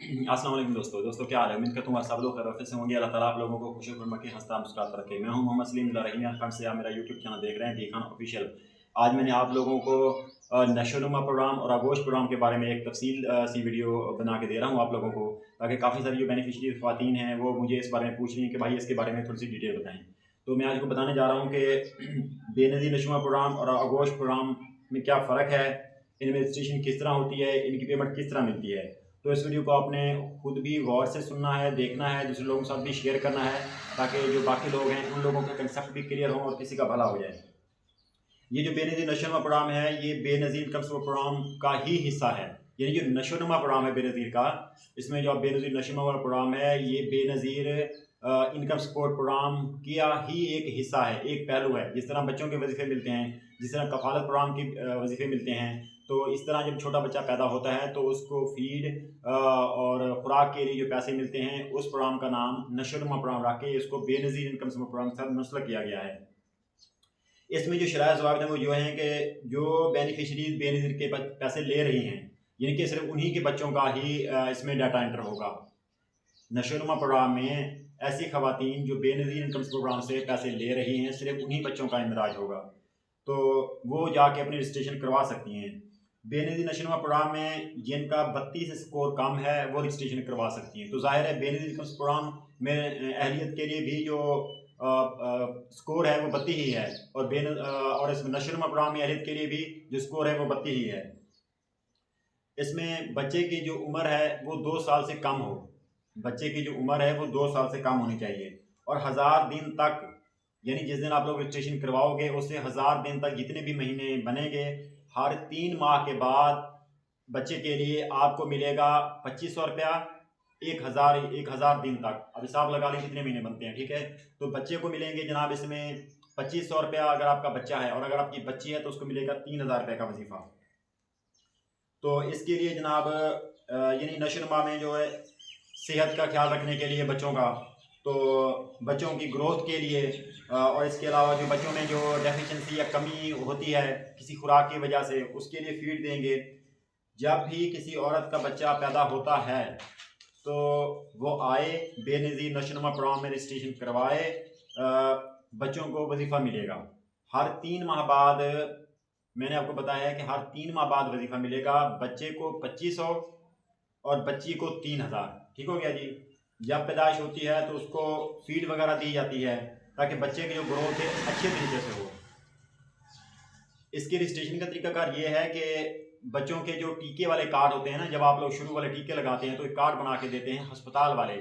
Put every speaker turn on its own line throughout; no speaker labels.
अस्सलाम वालेकुम दोस्तों क्या हाल है। उम्मीद करता हूँ सब लोग खैरियत से होंगे। अल्लाह ताला आप लोगों को खुशी खुरमकी हंसता मुस्कुराता रखे। मैं हूँ मोहम्मद सलीम रहीमिया खंड से आप मेरा यूट्यूब चैनल देख रहे हैं दी खान ऑफिशियल। आज मैंने आप लोगों को नशोनुमा प्रोग्राम और आगोश प्रोग्राम के बारे में एक तफसील सी वीडियो बना के दे रहा हूँ आप लोगों को, ताकि काफ़ी सारी जो बेनिफिशरी ख़वातीन हैं वो मुझे इस बारे में पूछ रही हैं कि भाई इसके बारे में थोड़ी सी डिटेल बताएँ। तो मैं आज को बताने जा रहा हूँ कि बेनज़ीर नशोनुमा प्रोग्राम और आगोश प्रोग्राम में क्या फ़र्क है, इनमें रजिस्ट्रेशन किस तरह होती है, इनकी पेमेंट किस तरह मिलती है। तो इस वीडियो को आपने खुद भी गौर से सुनना है, देखना है, दूसरे लोगों के साथ भी शेयर करना है, ताकि जो बाकी लोग हैं उन लोगों का कंसेप्ट भी क्लियर हो और किसी का भला हो जाए। ये जो बेनज़ीर नशोनुमा प्रोग्राम है ये बेनज़ीर इनकम सपोर्ट प्रोग्राम का ही हिस्सा है। यानी जो नशोनुमा प्रोग्राम है बेनज़ीर का, इसमें जो बेनज़ीर नशोनुमा प्रोग्राम है ये बेनज़ीर इनकम सपोर्ट प्रोग्राम का ही एक हिस्सा है, एक पहलू है। जिस तरह बच्चों के वजीफे मिलते हैं, जिस तरह कफालत प्रोग्राम के वजीफे मिलते हैं, तो इस तरह जब छोटा बच्चा पैदा होता है तो उसको फीड और खुराक के लिए जो पैसे मिलते हैं उस प्रोग्राम का नाम नशोनुमा प्रोग्राम रख के इसको बेनज़ीर इनकम सपोर्ट प्रोग्राम के साथ मुंसलिक किया गया है। इसमें जो शराय ज़वाबित हैं वो जो हैं कि जो बेनिफिशरीज बेनज़ीर के पैसे ले रही हैं, यानी कि सिर्फ उन्हीं के बच्चों का ही इसमें डाटा एंटर होगा। नशोनुमा प्रोग्राम में ऐसी खवातीन जो बेनज़ीर इनकम प्रोग्राम से पैसे ले रही हैं, सिर्फ उन्हीं बच्चों का इंदराज होगा, तो वो जाके अपनी रजिस्ट्रेशन करवा सकती हैं। बेनज़ीर नशोनुमा प्रोग्राम में जिनका 32 स्कोर कम है वो रजिस्ट्रेशन करवा सकती हैं। तो ज़ाहिर है बेनज़ीर इनकम प्रोग्राम में अहलियत के लिए भी जो स्कोर है वो 32 ही है, और इस नशोनुमा प्रोग्राम में अहलियत के लिए भी जो स्कोर है वो 32 ही है। इसमें बच्चे की जो उम्र है वो 2 साल से कम हो, बच्चे की जो उम्र है वो 2 साल से कम होनी चाहिए, और 1000 दिन तक, यानी जिस दिन आप लोग रजिस्ट्रेशन करवाओगे उससे 1000 दिन तक जितने भी महीने बनेंगे, हर 3 माह के बाद बच्चे के लिए आपको मिलेगा 2500 रुपया 1000 दिन तक। अब हिसाब लगा लें कितने महीने बनते हैं, ठीक है। तो बच्चे को मिलेंगे जनाब इसमें 2500 रुपया अगर आपका बच्चा है, और अगर आपकी बच्ची है तो उसको मिलेगा 3000 रुपये का वजीफा। तो इसके लिए जनाब यानी नशोनुमा में जो है सेहत का ख्याल रखने के लिए बच्चों का, तो बच्चों की ग्रोथ के लिए, और इसके अलावा जो बच्चों में जो डेफिशिएंसी या कमी होती है किसी खुराक की वजह से, उसके लिए फीड देंगे। जब भी किसी औरत का बच्चा पैदा होता है तो वो आए बेनज़ीर नशोनुमा प्रोग्राम में रजिस्ट्रेशन करवाए, बच्चों को वजीफ़ा मिलेगा। हर 3 माह बाद, मैंने आपको बताया है कि हर 3 माह बाद वजीफ़ा मिलेगा। बच्चे को 2500 और बच्ची को 3000, ठीक हो गया जी। जब पैदाइश होती है तो उसको फीड वगैरह दी जाती है ताकि बच्चे की जो ग्रोथ है अच्छे तरीके से हो। इसके रजिस्ट्रेशन का तरीकाकार ये है कि बच्चों के जो टीके वाले कार्ड होते हैं ना, जब आप लोग शुरू वाले टीके लगाते हैं तो एक कार्ड बना के देते हैं अस्पताल वाले,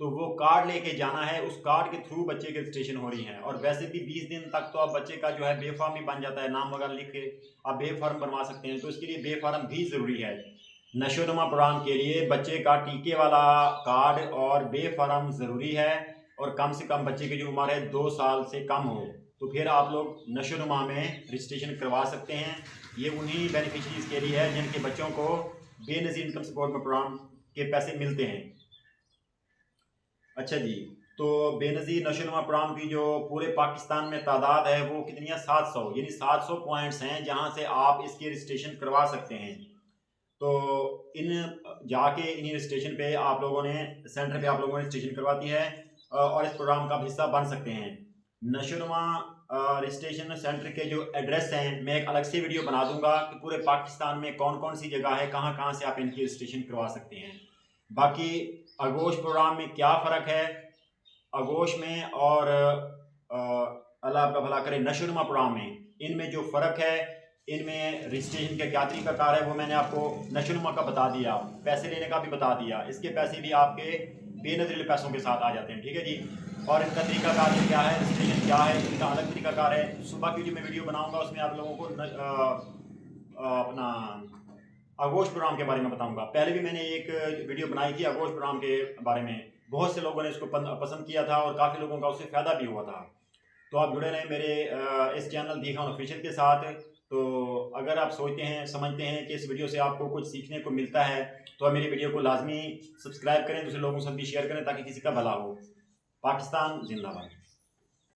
तो वो कार्ड लेके जाना है, उस कार्ड के थ्रू बच्चे की रजिस्ट्रेशन हो रही है। और वैसे भी 20 दिन तक तो आप बच्चे का जो है बेफार्म ही बन जाता है, नाम वगैरह लिख के आप बेफार्म बनवा सकते हैं, तो इसके लिए बेफार्म भी ज़रूरी है। नशोनुमा प्रोग्राम के लिए बच्चे का टीके वाला कार्ड और बेफार्म ज़रूरी है, और कम से कम बच्चे की जो उम्र है 2 साल से कम हो, तो फिर आप लोग नशोनुमा में रजिस्ट्रेशन करवा सकते हैं। ये उन्हीं बेनिफिशरीज के लिए है जिनके बच्चों को बेनज़ीर इनकम सपोर्ट प्रोग्राम के पैसे मिलते हैं। अच्छा जी, तो बेनज़ीर नशोनुमा प्रोग्राम की जो पूरे पाकिस्तान में तादाद है वो कितनी है, 700, यानी 700 पॉइंट्स हैं जहां से आप इसकी रजिस्ट्रेशन करवा सकते हैं। तो इन जाके इन्हीं रजिस्ट्रेशन पे आप लोगों ने, सेंटर पे आप लोगों ने रजिस्ट्रेशन करवाती है और इस प्रोग्राम का हिस्सा बन सकते हैं। नशोनुमा रजिस्ट्रेशन सेंटर के जो एड्रेस हैं मैं एक अलग से वीडियो बना दूंगा कि पूरे पाकिस्तान में कौन कौन सी जगह है, कहाँ कहाँ से आप इनकी रजिस्ट्रेशन करवा सकते हैं। बाकी आगोश प्रोग्राम में क्या फ़र्क है, आगोश में और अल्लाह आपका भला करे नशोनुमा प्रोग्राम में, इनमें जो फ़र्क है, इनमें रजिस्ट्रेशन का क्या तरीकाकार है वो मैंने आपको नशोनुमा का बता दिया, पैसे लेने का भी बता दिया। इसके पैसे भी आपके बेनज़ीर पैसों के साथ आ जाते हैं, ठीक है जी। और इनका तरीकाकार क्या है, रजिस्ट्रेशन क्या है, इनका अलग तरीकाकार है। सुबह की जो मैं वीडियो बनाऊंगा उसमें आप लोगों को अपना आगोश प्रोग्राम के बारे में बताऊंगा। पहले भी मैंने एक वीडियो बनाई थी आगोश प्रोग्राम के बारे में, बहुत से लोगों ने इसको पसंद किया था और काफ़ी लोगों का उससे फ़ायदा भी हुआ था। तो आप जुड़े रहें मेरे इस चैनल दी खान ऑफिशियल के साथ। तो अगर आप सोचते हैं, समझते हैं कि इस वीडियो से आपको कुछ सीखने को मिलता है, तो आप मेरी वीडियो को लाजमी सब्सक्राइब करें, दूसरे लोगों से भी शेयर करें ताकि किसी का भला हो। पाकिस्तान जिंदाबाद।